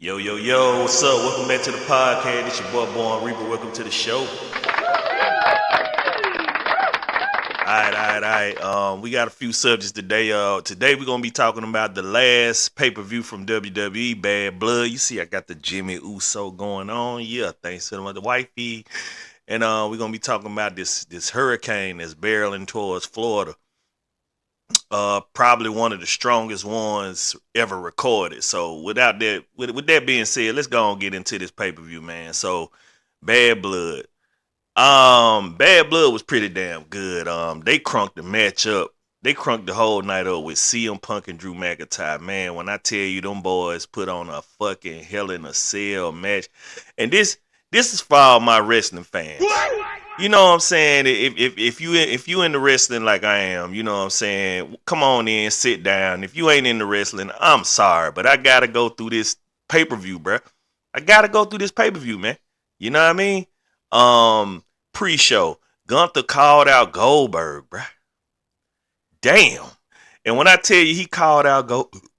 Yo, yo, yo, what's up? Welcome back to the podcast. It's your boy, Born Reaper. Welcome to the show. All right. We got a few subjects today. Today we're gonna be talking about the last pay-per-view from WWE, Bad Blood. You see, I got the Jimmy Uso going on. Yeah, thanks to the wifey. And we're gonna be talking about this hurricane that's barreling towards Florida. Probably one of the strongest ones ever recorded. So with that being said, let's go and get into this pay-per-view, man. So Bad Blood. Bad Blood was pretty damn good. They crunked the match up. They crunked the whole night up with CM Punk and Drew McIntyre. Man, when I tell you them boys put on a fucking Hell in a Cell match. And this is for all my wrestling fans. You know what I'm saying? If you into wrestling like I am, you know what I'm saying? Come on in, sit down. If you ain't into wrestling, I'm sorry, but I gotta go through this pay-per-view, bruh. I gotta go through this pay-per-view, man. You know what I mean? Pre-show, Gunther called out Goldberg, bruh. Damn. And when I tell you he called out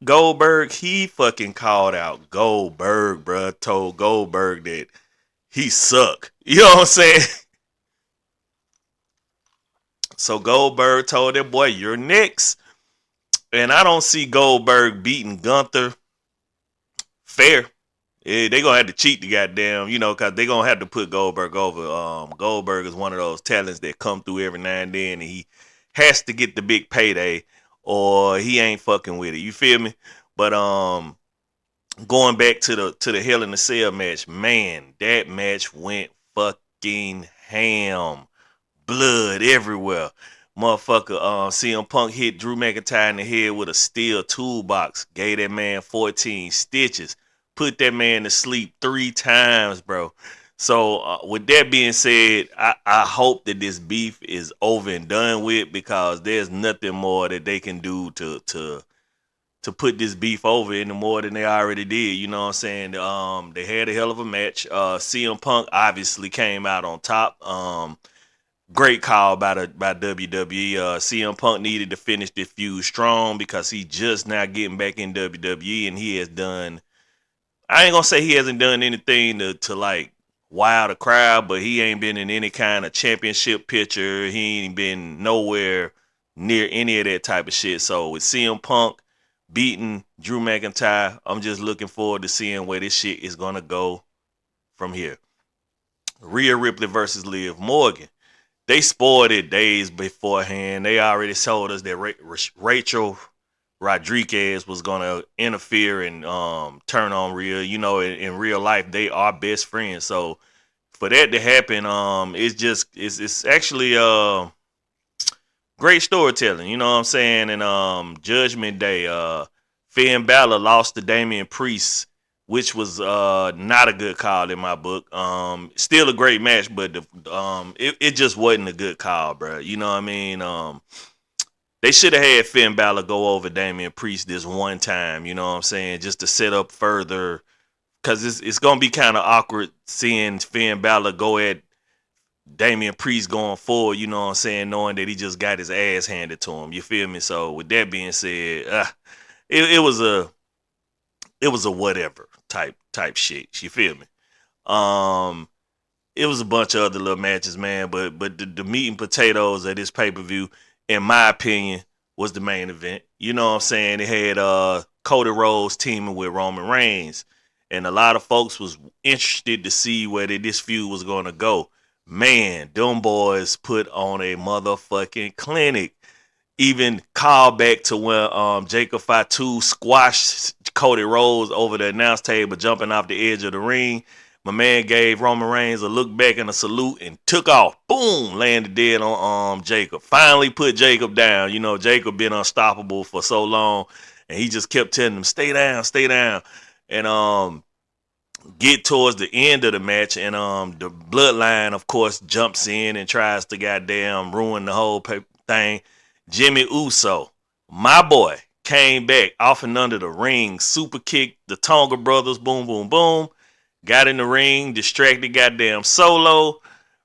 Goldberg, he fucking called out Goldberg, bruh. Told Goldberg that he suck. You know what I'm saying? So Goldberg told that boy, you're next. And I don't see Goldberg beating Gunther fair. Yeah, they gonna have to cheat the goddamn, cause they gonna have to put Goldberg over. Goldberg is one of those talents that come through every now and then, and he has to get the big payday, or he ain't fucking with it. You feel me? But going back to the Hell in the Cell match, man, that match went fucking ham. Blood everywhere. Motherfucker, CM Punk hit Drew McIntyre in the head with a steel toolbox. Gave that man 14 stitches. Put that man to sleep 3 times, bro. So, with that being said, I hope that this beef is over and done with, because there's nothing more that they can do to put this beef over any more than they already did. You know what I'm saying? They had a hell of a match. CM Punk obviously came out on top. Great call by WWE. CM Punk needed to finish this feud strong because he just now getting back in WWE, and he has done. I ain't gonna say he hasn't done anything to like wow the crowd, but he ain't been in any kind of championship picture. He ain't been nowhere near any of that type of shit. So with CM Punk beating Drew McIntyre, I'm just looking forward to seeing where this shit is gonna go from here. Rhea Ripley versus Liv Morgan. They spoiled it days beforehand. They already told us that Rachel Rodriguez was gonna interfere and turn on Rhea. You know, in real life they are best friends. So for that to happen, it's actually great storytelling. You know what I'm saying? And Judgment Day, Finn Balor lost to Damian Priest, which was not a good call in my book. Still a great match, but it just wasn't a good call, bro. You know what I mean? They should have had Finn Balor go over Damian Priest this one time. You know what I'm saying? Just to set up further, because it's gonna be kind of awkward seeing Finn Balor go at Damian Priest going forward. You know what I'm saying? Knowing that he just got his ass handed to him. You feel me? So with that being said, it was a whatever type shit. You feel me? Um, it was a bunch of other little matches, man. But the meat and potatoes of this pay per view, in my opinion, was the main event. You know what I'm saying? It had Cody Rhodes teaming with Roman Reigns, and a lot of folks was interested to see where this feud was gonna go. Man, them boys put on a motherfucking clinic. Even call back to when Jacob Fatu squashed Cody Rhodes over the announce table, jumping off the edge of the ring. My man gave Roman Reigns a look back and a salute and took off. Boom, landed dead on Jacob. Finally put Jacob down. You know, Jacob been unstoppable for so long, and he just kept telling him, stay down, stay down. And get towards the end of the match, and the bloodline, of course, jumps in and tries to goddamn ruin the whole thing. Jimmy Uso, my boy, came back off and under the ring, super kicked the Tonga brothers, boom, boom, boom. Got in the ring, distracted goddamn Solo.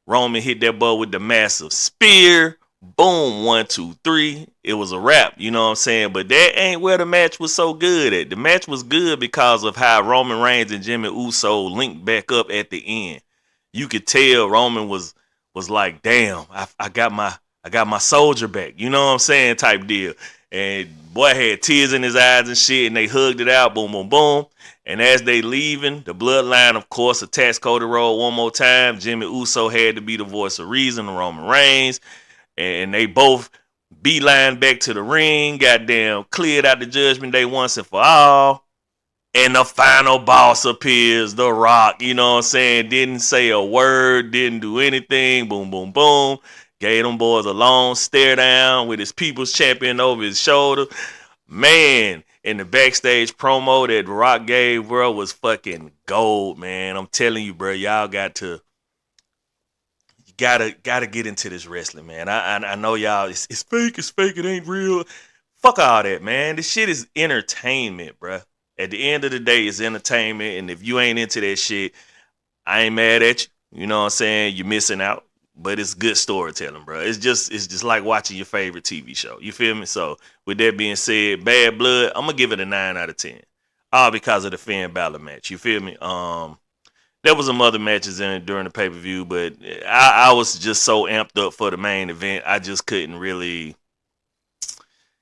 Roman hit that boy with the massive spear. Boom, 1, 2, 3. It was a wrap, you know what I'm saying? But that ain't where the match was so good at. The match was good because of how Roman Reigns and Jimmy Uso linked back up at the end. You could tell Roman was like, damn, I got my soldier back, you know what I'm saying, type deal. And boy had tears in his eyes and shit, and they hugged it out, boom, boom, boom. And as they leaving, the bloodline, of course, attacks Cody Rhodes one more time. Jimmy Uso had to be the voice of reason, Roman Reigns, and they both beeline back to the ring, goddamn cleared out the judgment day once and for all. And the final boss appears, The Rock, you know what I'm saying? Didn't say a word, didn't do anything, boom, boom, boom. Gave them boys a long stare down with his people's champion over his shoulder. Man, in the backstage promo that The Rock gave, bro, was fucking gold, man. I'm telling you, bro, y'all gotta get into this wrestling, man. I know y'all. It's fake. It's fake. It ain't real. Fuck all that, man. This shit is entertainment, bruh. At the end of the day, it's entertainment, and if you ain't into that shit, I ain't mad at you. You know what I'm saying? You're missing out, but it's good storytelling, bro. It's just like watching your favorite TV show. You feel me? So with that being said, Bad Blood, I'm gonna give it a 9 out of 10, all because of the Finn Balor match. You feel me? There was some other matches in it during the pay per view, but I was just so amped up for the main event, I just couldn't really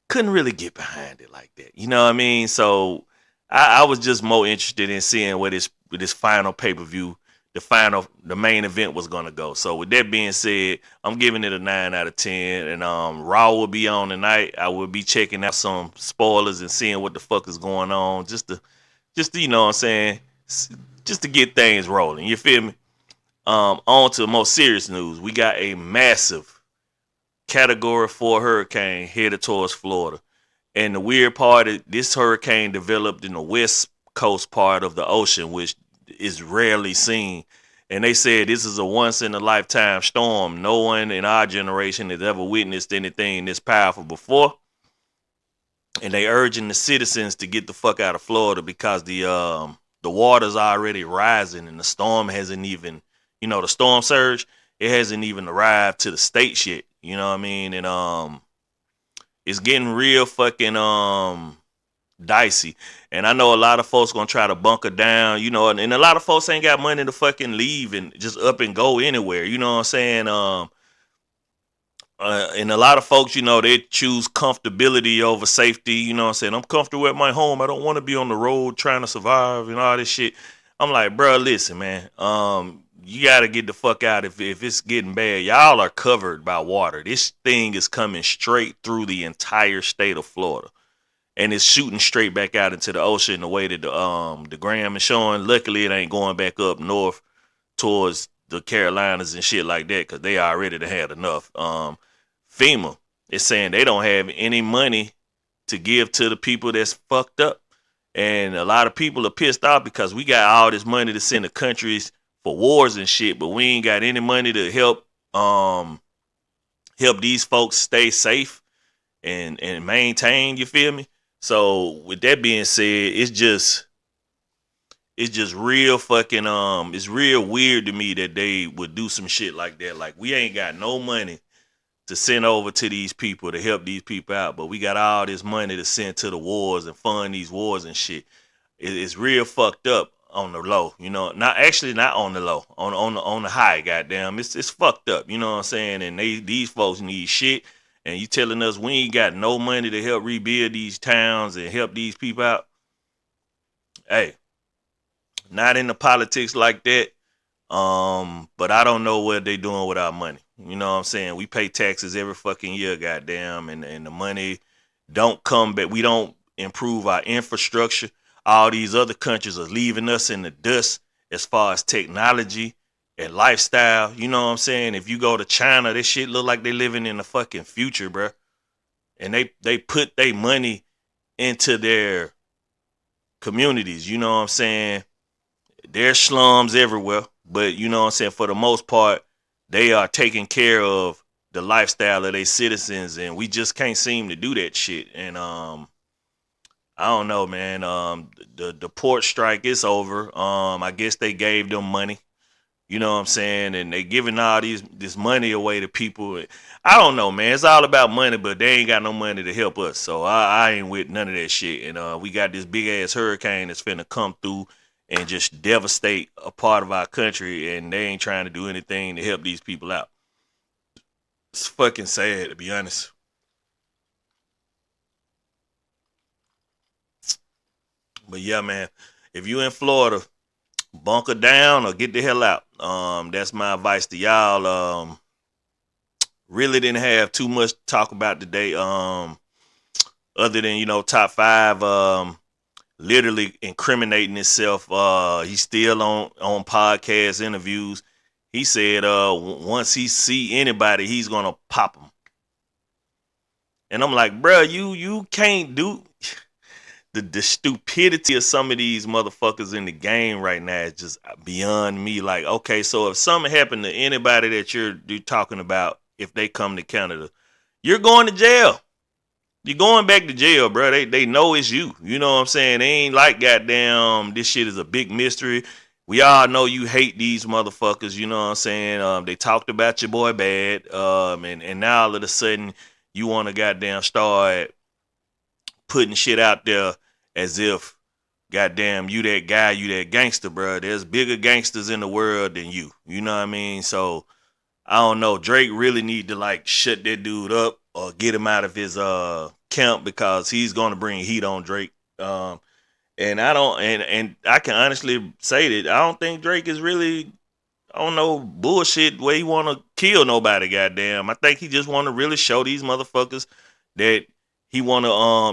get behind it like that. You know what I mean? So I was just more interested in seeing where this final pay per view, the main event was gonna go. So with that being said, I'm giving it a 9 out of 10, and Raw will be on tonight. I will be checking out some spoilers and seeing what the fuck is going on, just to you know what I'm saying, just to get things rolling. You feel me? On to more serious news. We got a massive Category 4 hurricane headed towards Florida. And the weird part is this hurricane developed in the west coast part of the ocean, which is rarely seen. And they said this is a once in a lifetime storm. No one in our generation has ever witnessed anything this powerful before. And they urging the citizens to get the fuck out of Florida because the water's already rising and the storm hasn't even, the storm surge, it hasn't even arrived to the states yet. You know what I mean? And it's getting real fucking dicey. And I know a lot of folks gonna try to bunker down, and a lot of folks ain't got money to fucking leave and just up and go anywhere. You know what I'm saying? And a lot of folks, they choose comfortability over safety. You know what I'm saying? I'm comfortable at my home. I don't want to be on the road trying to survive and all this shit. I'm like, bro, listen, man. You got to get the fuck out if it's getting bad. Y'all are covered by water. This thing is coming straight through the entire state of Florida. And it's shooting straight back out into the ocean the way that the gram is showing. Luckily, it ain't going back up north towards the Carolinas and shit like that because they already had enough. FEMA is saying they don't have any money to give to the people that's fucked up. And a lot of people are pissed off because we got all this money to send to countries for wars and shit, but we ain't got any money to help these folks stay safe and maintain, you feel me? So with that being said, it's just real fucking it's real weird to me that they would do some shit like that. Like we ain't got no money to send over to these people to help these people out, but we got all this money to send to the wars and fund these wars and shit. It's real fucked up on the low, not on the low, on the high. Goddamn, it's fucked up. You know what I'm saying? And these folks need shit, and you telling us we ain't got no money to help rebuild these towns and help these people out? Hey, not into politics like that. But I don't know what they doing with our money. You know what I'm saying? We pay taxes every fucking year, goddamn, and the money don't come back. We don't improve our infrastructure. All these other countries are leaving us in the dust as far as technology and lifestyle. You know what I'm saying? If you go to China, this shit look like they living in the fucking future, bro. And they put their money into their communities. You know what I'm saying? There's slums everywhere, but you know what I'm saying, for the most part, they are taking care of the lifestyle of their citizens, and we just can't seem to do that shit. And I don't know, man. The port strike is over. I guess they gave them money. You know what I'm saying? And they giving all this money away to people. I don't know, man. It's all about money, but they ain't got no money to help us. So I ain't with none of that shit. And we got this big ass hurricane that's finna come through and just devastate a part of our country, and they ain't trying to do anything to help these people out. It's fucking sad, to be honest. But yeah, man, if you in Florida, bunker down or get the hell out. That's my advice to y'all. Really didn't have too much to talk about today. Other than top five. Literally incriminating himself. He's still on podcast interviews. He said once he see anybody, he's gonna pop them. And I'm like, bro, you can't do the stupidity of some of these motherfuckers in the game right now is just beyond me. Like, okay, so if something happened to anybody that you're talking about, if they come to Canada, you're going to jail. You're going back to jail, bro. They know it's you. You know what I'm saying? They ain't like goddamn this shit is a big mystery. We all know you hate these motherfuckers. You know what I'm saying? They talked about your boy bad. And now all of a sudden you want to goddamn start putting shit out there as if goddamn you that guy, you that gangster, bro. There's bigger gangsters in the world than you. You know what I mean? So I don't know. Drake really need to like shut that dude up or get him out of his camp because he's gonna bring heat on Drake. And I don't and I can honestly say that I don't think Drake is really I don't know bullshit where he wanna kill nobody, goddamn. I think he just wanna really show these motherfuckers that he wanna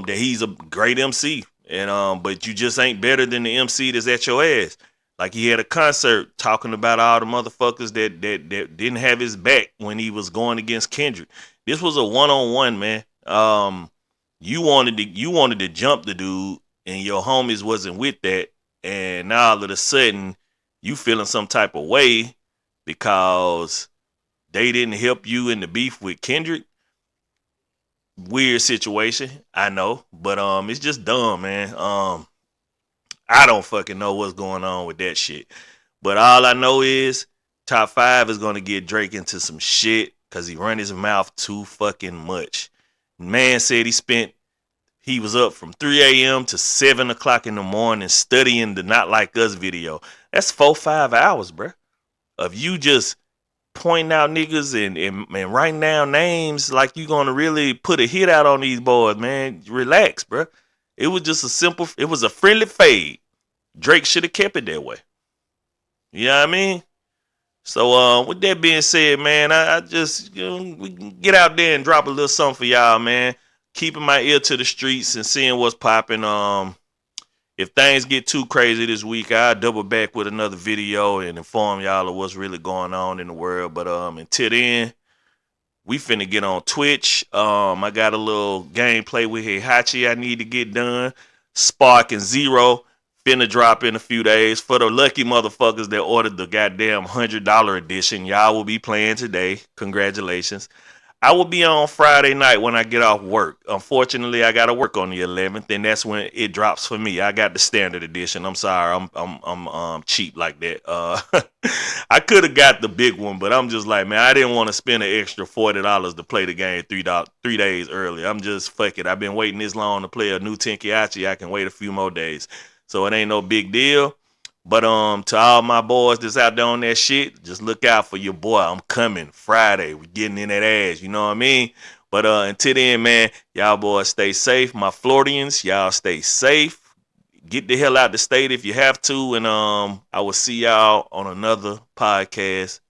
that he's a great MC. And but you just ain't better than the MC that's at your ass. Like he had a concert talking about all the motherfuckers that didn't have his back when he was going against Kendrick. This was a one-on-one, man. You wanted to jump the dude, and your homies wasn't with that, and now all of a sudden you feeling some type of way because they didn't help you in the beef with Kendrick. Weird situation, I know, but it's just dumb, man. I don't fucking know what's going on with that shit. But all I know is top five is gonna get Drake into some shit because he run his mouth too fucking much. Man said he was up from 3 a.m. to 7 o'clock in the morning studying the Not Like Us video. That's 4-5 hours, bruh. Of you just pointing out niggas and writing down names like you gonna really put a hit out on these boys, man. Relax, bruh. It was just it was a friendly fade. Drake should have kept it that way. You know what I mean? So with that being said, man, I just we can get out there and drop a little something for y'all, man. Keeping my ear to the streets and seeing what's popping. If things get too crazy this week, I'll double back with another video and inform y'all of what's really going on in the world. But until then, we finna get on Twitch. I got a little gameplay with Heihachi I need to get done. Spark and Zero finna drop in a few days. For the lucky motherfuckers that ordered the goddamn $100 edition, y'all will be playing today. Congratulations. I will be on Friday night when I get off work. Unfortunately, I gotta work on the 11th, and that's when it drops for me. I got the standard edition. I'm sorry, I'm cheap like that. I could have got the big one, but I'm just like, man, I didn't want to spend an extra $40 to play the game 3 days early. I'm just fuck it. I've been waiting this long to play a new Tenkaichi. I can wait a few more days, so it ain't no big deal. But to all my boys that's out there on that shit, just look out for your boy. I'm coming Friday. We getting in that ass. You know what I mean? But until then, man, y'all boys stay safe. My Floridians, y'all stay safe. Get the hell out the state if you have to. And I will see y'all on another podcast